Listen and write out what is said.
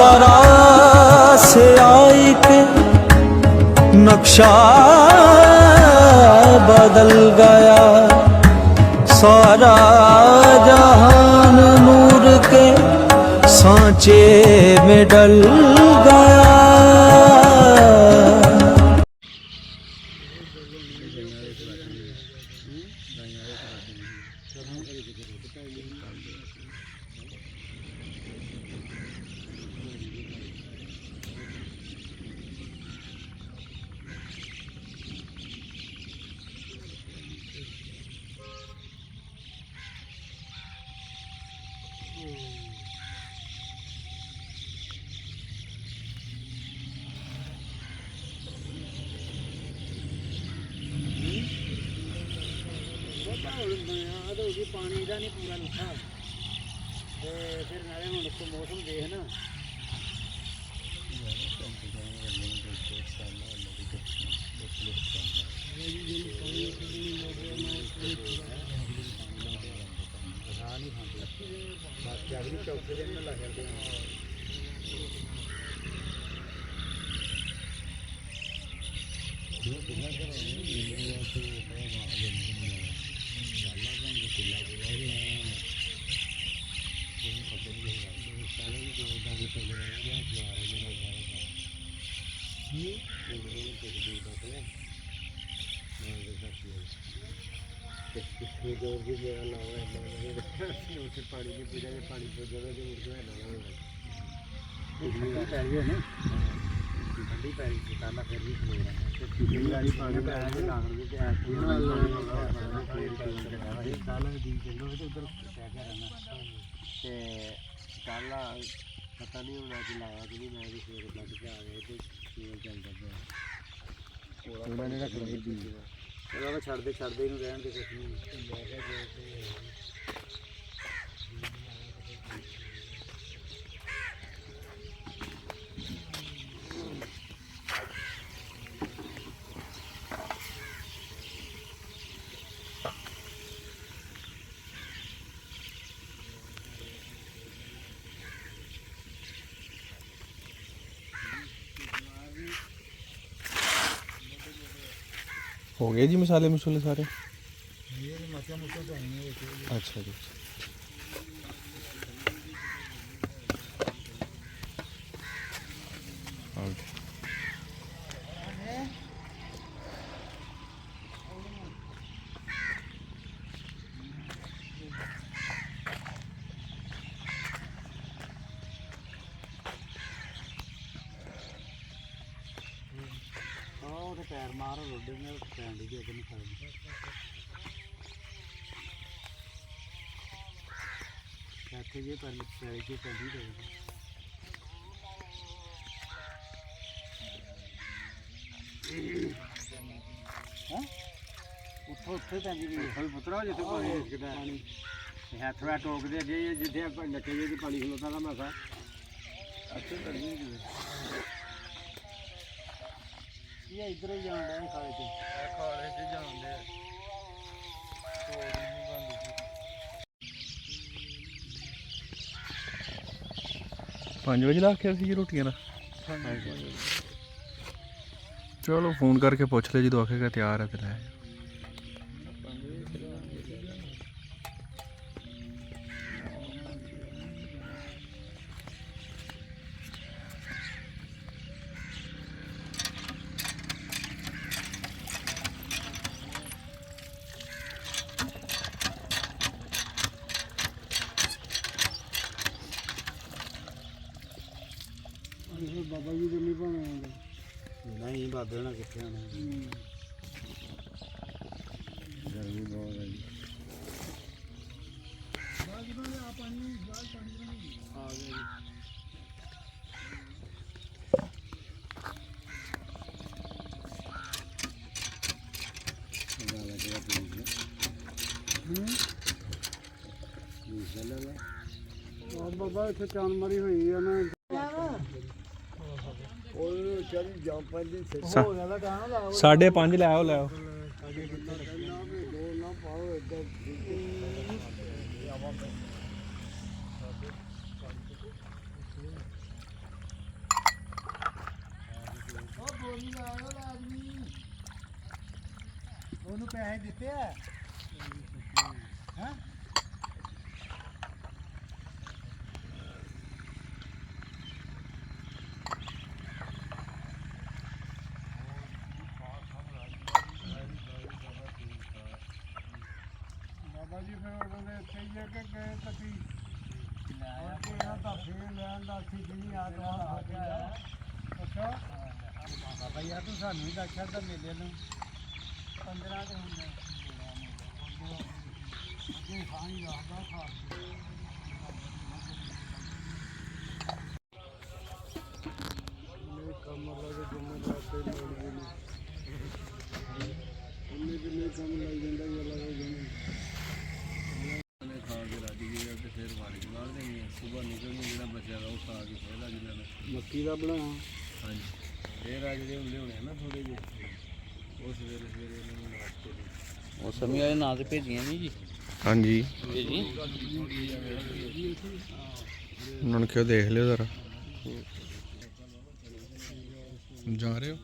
तरह से आई के नक्शा बदल गया, सारा जहान नूर के सांचे में डल गया। पानी का नहीं पूरा लुखा फिर नाले हम उसको मौसम देख ना चौथे दिन में लग जाते हैं। पानी की पूजा में पानी पूजा में ठंडी पै गई ताला फिर भी खलो रहा है पानी ताला दी चलो तो उधर क्या क्या रहना ताला पता नहीं होना कि लाया कि नहीं मैं भी फिर लग के आ गए तो चलता गया उन्होंने रख ली छड़ते ही रहन दे कुछ नहीं। हो गए जी मसाले मसूले सारे? अच्छा जी। पैर मारो रोडे में पैर दी अपनी खा कैसे ये पहले पैर के पैदी रहेगी उठो उठो पैदी भी पुत्रा जिथे पानी है थोड़ा टोक दे जे जिथे लगे जे पानी खलोता ना मासा अच्छे करनी ये इधर ही जान रहे खाले से जान दे 5 ਵਜੇ ਲਾ ਕੇ ਸੀ ਰੋਟੀਆਂ ਦਾ। ਚਲੋ ਫੋਨ ਕਰਕੇ ਪੁੱਛ ਲੈ ਜਦੋਂ ਆਖੇਗਾ ਤਿਆਰ ਹੈ ਤੇ ਲੈ बाबा जी नहीं पाने नहीं बादल ना कितने आना गर्मी बहुत है आ गए बाबा इतने चांद मारी हुई है ना साढ़े 5 ले आओ ले आओ ਪੈਸੇ ਦਿੱਤੇ ਆ ਹੈ ਬਾਬਾ ਜੀ ਫਿਰ ਉਹਨਾਂ ਨੇ ਇੱਥੇ ਹੀ ਆ ਕਿ ਗਏ ਤੱਕੀ ਹੋਰ ਕਿਹਾ ਤਾਂ ਫੇਰ ਲੈਣ ਦਾ ਸੀ ਨਹੀਂ ਆ ਗਿਆ ਅੱਛਾ ਬਾਬਾ ਯਾਰ ਤੂੰ ਸਾਨੂੰ ਹੀ ਦੱਸਿਆ ਤਾਂ ਮੇਲੇ ਨੂੰ 15 ਦੇ ਹੁੰਦੇ ਅੱਗੇ ਖਾਣੀ ਰੱਖਦਾ ਖਾ ਮੇਰੇ ਕੰਮ ਵਾਲੇ ਜਿੰਨੇ ਰਾਤੇ ਲੋੜ ਵੀ ਨਹੀਂ ਇੰਨੇ ਕੰਮ ਲੱਗ ਜਾਂਦਾ ਹੀ ਅਲੱਗ ਜਣੇ ਖਾ ਕੇ ਰੱਜ ਗਏ ਤੇ ਫਿਰ ਵਾਲੀ ਮਾਰ ਦੇਣੀ ਸਵੇਰ ਨਿਕਲਣੀ ਜਿਹੜਾ ਬਚਿਆ ਉਹ ਖਾ ਕੇ ਫੇਰ ਲੱਗ ਜਾਣਾ ਮੱਕੀ ਦਾ ਬਣਾਇਆ ਹਾਂਜੀ ਫੇਰ ਅੱਜ ਦੇ ਹੁੰਦੇ ਹੋਣੇ ਨਾ ਥੋੜੇ ਜਿਹੇ ਉਹ ਸਵੇਰੇ ਇਹਨਾਂ ਨੂੰ ਨਾਸ਼ਤੇ ਦੇ ਉਹ ਸਮੇਂ ਆਏ ਨਾਂ ਤੇ ਭੇਜੀਆਂ ਨਹੀਂ ਜੀ ਹਾਂਜੀ ਭੇਜੀ ਉਹਨਾਂ ਨੂੰ ਕਿਉਂ ਦੇਖ ਲਿਓ ਜ਼ਰਾ ਜਾ ਰਹੇ ਹੋ